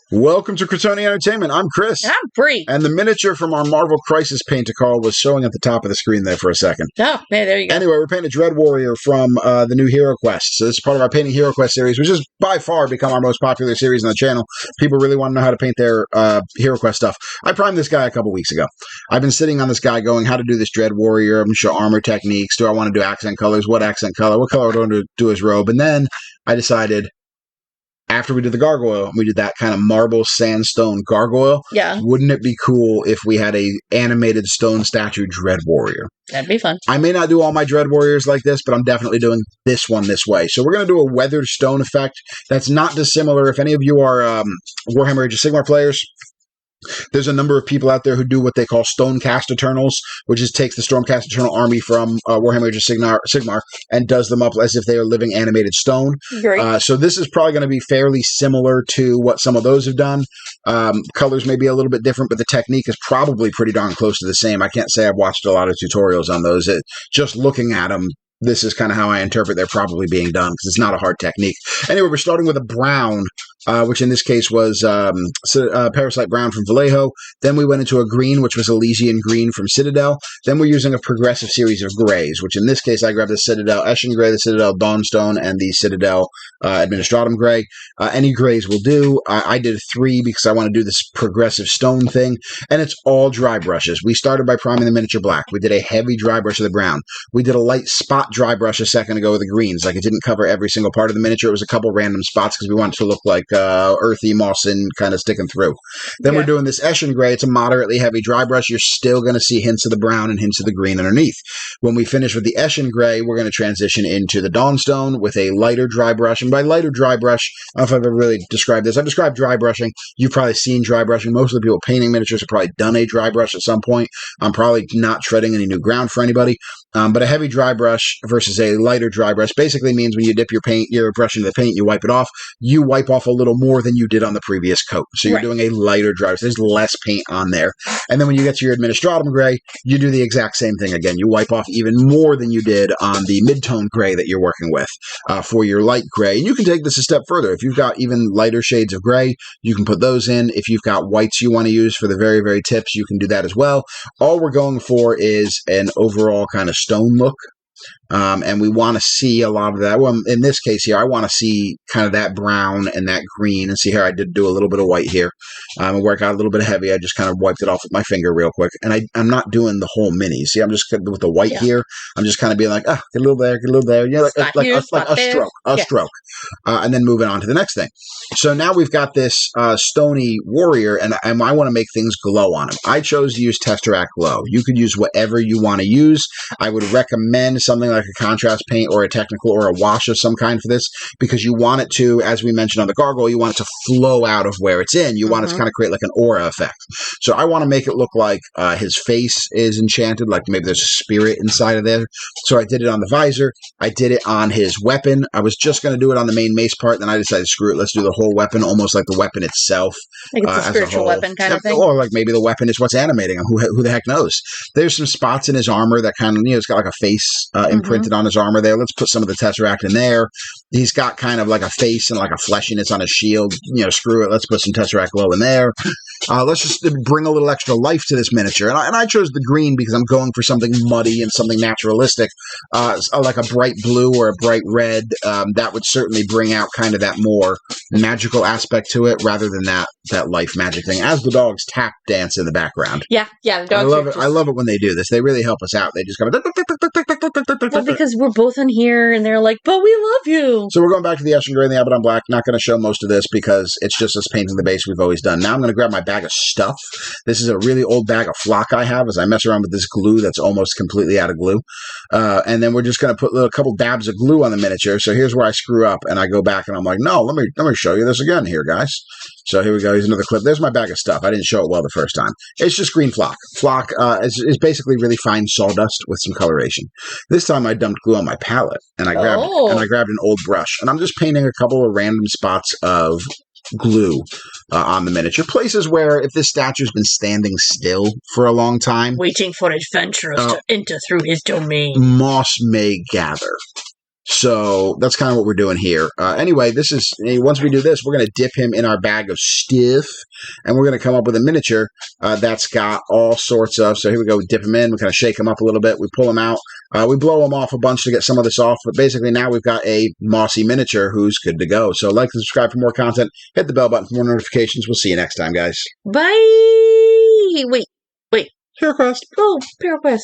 Welcome to Cretoni Entertainment. I'm Chris. And I'm Bree. And the miniature from our Marvel Crisis paint-a-call was showing at the top of the screen there for a second. Oh, hey, there you go. Anyway, we're painting Dread Warrior from the new HeroQuest. So this is part of our Painting HeroQuest series, which has by far become our most popular series on the channel. People really want to know how to paint their HeroQuest stuff. I primed this guy a couple weeks ago. I've been sitting on this guy going, how to do this Dread Warrior. I'm going to show armor techniques. Do I want to do accent colors? What accent color? What color do I want to do his robe? And then I decided, after we did the gargoyle, we did that kind of marble sandstone gargoyle. Yeah. Wouldn't it be cool if we had a animated stone statue Dread Warrior? That'd be fun. I may not do all my Dread Warriors like this, but I'm definitely doing this one this way. So we're going to do a weathered stone effect that's not dissimilar. If any of you are Warhammer Age of Sigmar players, there's a number of people out there who do what they call Stonecast Eternals, which is takes the Stormcast Eternal army from Warhammer Age of Sigmar and does them up as if they are living animated stone. Great. So this is probably going to be fairly similar to what some of those have done. Colors may be a little bit different, but the technique is probably pretty darn close to the same. I can't say I've watched a lot of tutorials on those. Just looking at them, this is kind of how I interpret they're probably being done, because it's not a hard technique. Anyway, we're starting with a brown, which in this case was Parasite Brown from Vallejo. Then we went into a green, which was Elysian Green from Citadel. Then we're using a progressive series of grays, which in this case I grabbed the Citadel Eshin Gray, the Citadel Dawnstone, and the Citadel Administratum Gray. Any grays will do. I did 3 because I want to do this progressive stone thing, and it's all dry brushes. We started by priming the miniature black. We did a heavy dry brush of the brown. We did a light spot dry brush a second ago with the greens. Like, it didn't cover every single part of the miniature. It was a couple random spots because we wanted it to look like earthy moss and kind of sticking through. Then we're doing this Eshin Gray. It's a moderately heavy dry brush. You're still going to see hints of the brown and hints of the green underneath. When we finish with the Eshin Gray, we're going to transition into the Dawnstone with a lighter dry brush. And by lighter dry brush, I don't know if I've ever really described this. I've described dry brushing. You've probably seen dry brushing. Most of the people painting miniatures have probably done a dry brush at some point. I'm probably not treading any new ground for anybody. But a heavy dry brush versus a lighter dry brush basically means when you dip your brush into the paint, you wipe it off. You wipe off a little more than you did on the previous coat. So you're doing a lighter dry brush. There's less paint on there. And then when you get to your Administratum Gray, you do the exact same thing again. You wipe off even more than you did on the mid-tone gray that you're working with for your light gray. And you can take this a step further. If you've got even lighter shades of gray, you can put those in. If you've got whites you want to use for the very, very tips, you can do that as well. All we're going for is an overall kind of stone look. And we want to see a lot of that. Well, in this case here, I want to see kind of that brown and that green. And see here, I did do a little bit of white here. And where it got a little bit heavy, I just kind of wiped it off with my finger real quick. And I'm not doing the whole mini. See, I'm just with the white here. I'm just kind of being like, get a little there, get a little there. Yeah, like a stroke. And then moving on to the next thing. So now we've got this stony warrior, and I want to make things glow on him. I chose to use Tesseract Glow. You could use whatever you want to use. I would recommend something like a contrast paint or a technical or a wash of some kind for this, because you want it to, as we mentioned on the gargoyle, you want it to flow out of where it's in. You want it to kind of create like an aura effect. So I want to make it look like his face is enchanted, like maybe there's a spirit inside of there. So I did it on the visor. I did it on his weapon. I was just going to do it on the main mace part, then I decided, screw it, let's do the whole weapon, almost like the weapon itself. Like it's a spiritual weapon kind of thing? Or like maybe the weapon is what's animating him. Who the heck knows? There's some spots in his armor that kind of, it's got like a face imprinted on his armor there. Let's put some of the Tesseract in there. He's got kind of like a face and like a fleshiness on his shield. Screw it, let's put some Tesseract Glow in there. Let's just bring a little extra life to this miniature. And I chose the green because I'm going for something muddy and something naturalistic, like a bright blue or a bright red. That would certainly bring out kind of that more magical aspect to it, rather than that life magic thing, as the dogs tap dance in the background. Yeah, the dogs. I love it when they do this. They really help us out. They just go. Well, because we're both in here, and they're like, "But we love you." So we're going back to the Eshin Gray and the Abaddon Black. Not going to show most of this because it's just us painting the base we've always done. Now I'm going to grab my bag of stuff. This is a really old bag of flock I have, as I mess around with this glue that's almost completely out of glue. And then we're just going to put a couple dabs of glue on the miniature. So here's where I screw up, and I go back and I'm like, no, let me show you this again here, guys. So here we go. Here's another clip. There's my bag of stuff. I didn't show it well the first time. It's just green flock. Flock is basically really fine sawdust with some coloration. This time I dumped glue on my palette, and I grabbed an old brush, and I'm just painting a couple of random spots of glue on the miniature. Places where, if this statue's been standing still for a long time, waiting for adventurers to enter through his domain, moss may gather. So that's kind of what we're doing here. Anyway, this is once we do this, we're going to dip him in our bag of stiff, and we're going to come up with a miniature that's got all sorts of. So here we go. We dip him in. We kind of shake him up a little bit. We pull him out. We blow him off a bunch to get some of this off. But basically, now we've got a mossy miniature who's good to go. So like and subscribe for more content. Hit the bell button for more notifications. We'll see you next time, guys. Bye. Wait. HeroQuest. Oh, HeroQuest.